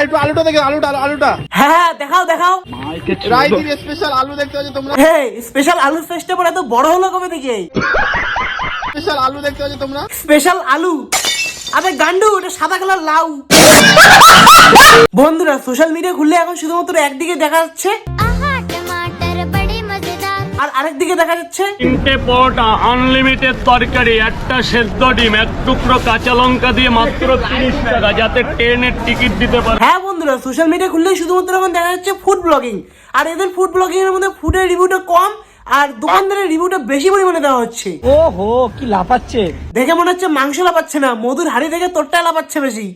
একটু আলুটা দেখে, আলুটা। হ্যাঁ দেখাও দেখাও। রাইজির স্পেশাল আলু দেখতে পাচ্ছ তোমরা? হে স্পেশাল আলু সাইজটা পরে এত বড় হলো কবে থেকে? স্পেশাল আলু দেখতে পাচ্ছ তোমরা? স্পেশাল আলু? আবে গান্ডু, এটা সাদা কালার লাউ। বন্ধুরা সোশ্যাল মিডিয়া খুললে এখন শুধুমাত্র একদিকে দেখা যাচ্ছে আর আরেকদিকে দেখা যাচ্ছে 3টে পরোটা, আনলিমিটেড তরকারি, একটা সেদ্ধ ডিম, এক টুকরো কাঁচা লঙ্কা দিয়ে মাত্র 30 টাকা, যাতে ট্রেনের টিকিট দিতে পারে। হ্যাঁ বন্ধুরা সোশ্যাল মিডিয়া খুললে শুধুমাত্র এখন দেখা যাচ্ছে ফুড ব্লগিং। আর এদের ফুড ব্লগিং এর মধ্যে ফুডের রিভিউটা কম আর দোকানদারের রিভিউটা বেশি পরিমাণে দেওয়া হচ্ছে। ওহো কি লাফাচ্ছে, দেখে মনে হচ্ছে মাংস লাপাচ্ছে না, মধুর হাড়ি থেকে তোরটা লাপাচ্ছে বেশি।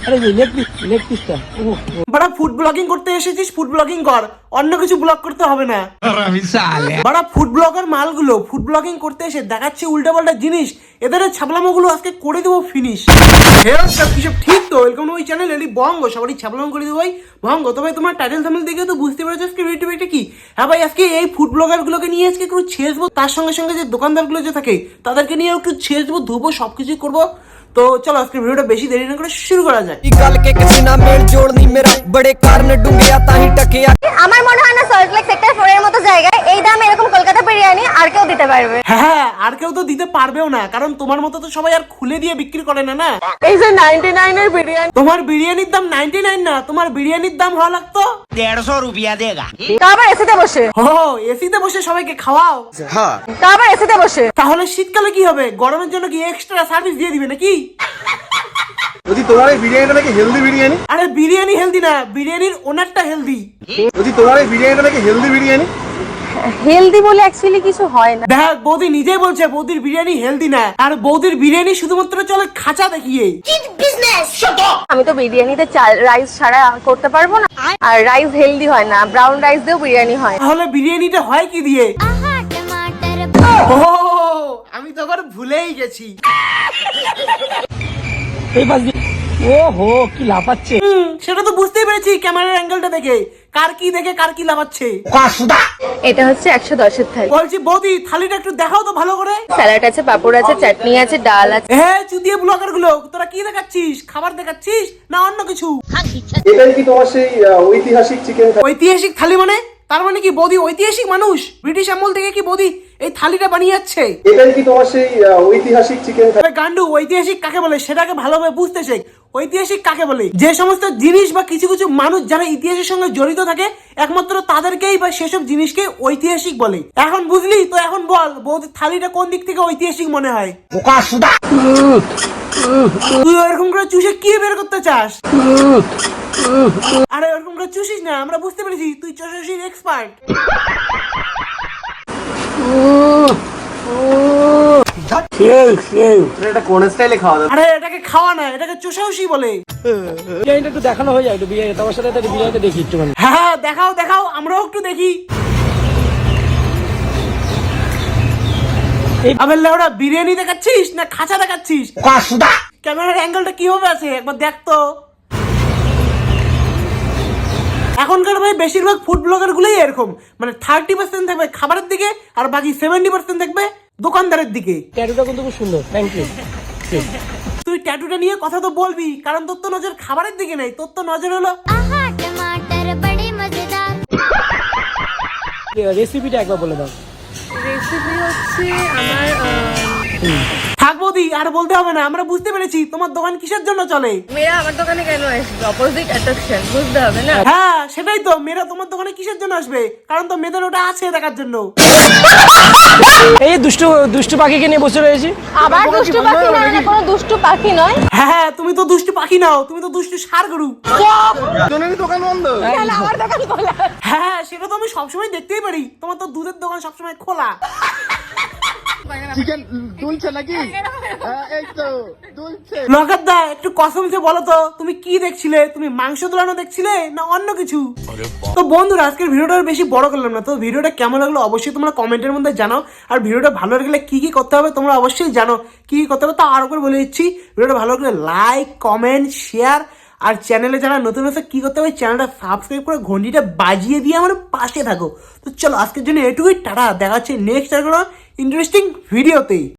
আরে লেগ পিসটা। বড়া ফুড ব্লগিং করতে এসেছিস, ফুড ব্লগিং কর, অন্য কিছু ব্লগ করতে হবে না। বড়া ফুড ব্লগার মালগুলো ফুড ব্লগিং করতে এসে দেখাচ্ছে উল্টা পাল্টা জিনিস, এদের ছাবলামোগুলো আজকে করে দেবো ফিনিশ। সব ঠিক তো? ওয়েলকাম টু মাই চ্যানেল এলি বঙ্গ, সবারই ছাবলাম করে দেবো ভাই ভঙ্গ। তবে তোমার টাইটেল থাম্বনেল দেখে তো বুঝতে পেরেছো আজকে ভিডিওটা কি। হ্যাঁ ভাই, আজকে এই ফুড ব্লগার গুলোকে নিয়ে আজকে একটু ছেড়বো, তার সঙ্গে সঙ্গে যে দোকানদার গুলো যে থাকে তাদেরকে নিয়ে একটু ছেড়বো, ধুবো, সবকিছু করবো। তো চলো আজকে ভিডিওটা বেশি দেরি না করে শুরু করা যায়। আমার মনে হয় না সল্টলেক সেক্টর 4 এর মতো জায়গায় এই দামে এরকম কলকাতা বিরিয়ানি আর কেউ দিতে পারবে। হ্যাঁ আর কেউ তো দিতে পারবেও না, কারণ তোমার মতো তো সবাই আর খুলে দিয়ে বিক্রি করে না। না এই যে 99 এর বিরিয়ানি, তোমার বিরিয়ানির দাম 99 না, তোমার বিরিয়ানির দাম হওয়া লাগতো 150 रुपया देगा। তা আবার এসিতে বসে, ও এসিতে বসে সবাইকে খাওয়াও। তা আবার এসিতে বসে। তাহলে শীতকালে কি হবে? গরমের জন্য কি এক্সট্রা সার্ভিস দিয়ে দিবে নাকি? যদি তোমার এই বিরিয়ানিটা নাকি হেলদি বিরিয়ানি, আরে বিরিয়ানি হেলদি না, বিরিয়ানির ওনারটা হেলদি। যদি তোমার এই বিরিয়ানিটা নাকি হেলদি বিরিয়ানি, হেলদি বলে অ্যাকচুয়ালি কিছু হয় না। দেখ বৌদি নিজেই বলছে বৌদির বিরিয়ানি হেলদি না, আর বৌদির বিরিয়ানি শুধুমাত্র চলে খাঁচা দেখিয়ে। আমি তো বিরিয়ানিতে চাল রাইস ছাড়া করতে পারবো না, আর রাইস হেলদি হয় না, ব্রাউন রাইস দিয়েও বিরিয়ানি হয়। তাহলে বিরিয়ানিটা হয় কি দিয়ে? ও আমি তো আবার ভুলেই গেছি। এই পাশ দিয়ে। ওহো কি লাফাচ্ছে, সেটা তো বুঝতেই পেরেছি ক্যামেরার অ্যাঙ্গেলটা দেখে, কার কি লাভাচ্ছে। এটা হচ্ছে 110 এর থালি। বলছি বৌদি থালিটা একটু দেখাও তো ভালো করে। স্যালাড আছে, পাপড় আছে, চাটনি আছে, ডাল আছে। হ্যাঁ চুদিয়ে ব্লগার গুলো তোরা কি দেখাচ্ছিস? খাবার দেখাচ্ছিস না অন্য কিছু? এটাই কি তোমার সেই ঐতিহাসিক চিকেন? ঐতিহাসিক থালি মানে? তার মানে কি বৌদি ঐতিহাসিক মানুষ? ব্রিটিশ আমল থেকে কি বৌদি এই থালিটা বানিয়ে যাচ্ছে? এটাই কি তোমার সেই ঐতিহাসিক চিকেন? গান্ডু ঐতিহাসিক কাকে বলে সেটাকে ভালোভাবে বুঝতে শেখ। ঐতিহাসিক কাকে বলে? যে সমস্ত জিনিস বা কিছু কিছু মানুষ যারা ইতিহাসের সঙ্গে জড়িত থাকে একমাত্র তাদেরকেই বা সেসব জিনিসকে ঐতিহাসিক বলে। এখন বুঝলি তো? এখন বল বৌদি থালিটা কোন দিক থেকে ঐতিহাসিক মনে হয়? তুই ওরকম করে চুষে কি বের করতে চাস? আরে ওরকম করে চুষিস না, আমরা বুঝতে পেরেছি তুই চুষির এক্সপার্ট। এটা কোন স্টাইলে খাওয়া দাওয়া? আরে এটাকে খাওয়া না, এটাকে চুষাউসি বলে। বিরিয়ানিটা একটু দেখানো হয়ে যায়, একটু বিরিয়ানি তোমার সাথে একটু বিরিয়ানিটা দেখি একটু মানে। হ্যাঁ দেখাও দেখাও, আমরাও একটু দেখি। আবার লেওড়া বিরিয়ানি দেখাচ্ছিস না খাঁচা দেখাচ্ছিস? ক্যামেরার অ্যাঙ্গেলটা কিভাবে আছে একবার দেখ তো। এখনকার ভাই বেশিরভাগ ফুড ব্লগার গুলোই এরকম, মানে 30% থাকবে খাবারের দিকে আর বাকি 70% থাকবে দোকানদারের দিকে। ট্যাটুটা কিন্তু খুব সুন্দর, থ্যাংক ইউ। তুই ট্যাটুটা নিয়ে কথা তো বলবি, কারণ তোর তো নজর খাবারের দিকে নেই, তোর তো নজর হলো রেসিপিটা একবার বলে দাও। রেসিপি হচ্ছে আমার থাক বৌদি আর বলতে হবে না, আমরা বুঝতে পেরেছি তোমার দোকান কিসের জন্য চলে। মেয়েরা আমার দোকানে কেন আসবে? অপোজিট অ্যাট্রাকশন, বুঝতে হবে না? হ্যাঁ সেটাই তো, মেয়েরা তোমার দোকানে কিসের জন্য আসবে? কারণ তো মেয়েদের ওটা আছে দেখার জন্য। এই দুষ্টু দুষ্টু পাখিকে নিয়ে বসে রয়েছি। আবার দুষ্টু পাখি না, এটা কোনো দুষ্টু পাখি নয়। হ্যাঁ তুমি তো দুষ্টু পাখি নাও, তুমি তো দুষ্টু ষাঁড় গরু। দুজনেরই দোকান বন্ধ। আমার দোকান খোলা। হ্যাঁ সেটা তো আমি সবসময় দেখতেই পারি, তোমার তো দুধের দোকান সবসময় খোলা। চিকেন দুলছে নাকি? এই তো দুলছে। লগার দা একটু কসম সে বলো তো তুমি কি দেখছিলে? তুমি মাংস দোলানো দেখছিলে না অন্য কিছু? তো বন্ধুরা আজকের ভিডিওটা বেশি বড় করলাম না, তো ভিডিওটা কেমন লাগলো অবশ্যই তোমরা কমেন্টের মধ্যে জানাও। আর ভিডিওটা ভালো লাগলে কি কি করতে হবে তোমরা অবশ্যই জানো, কি কি করতে হবে তা আরো করে বলে দিচ্ছি। ভিডিওটা ভালো লাগলে লাইক কমেন্ট শেয়ার, আর চ্যানেলে যারা নতুন আছে কি করতে হবে চ্যানেলটা সাবস্ক্রাইব করে ঘন্টিটা বাজিয়ে দিয়ে আমার পাশে থাকো। তো চলো আজকের জন্য এটুকুই, টাটা, দেখা হচ্ছে নেক্সট আর কোনো ইন্টারেস্টিং ভিডিওতেই।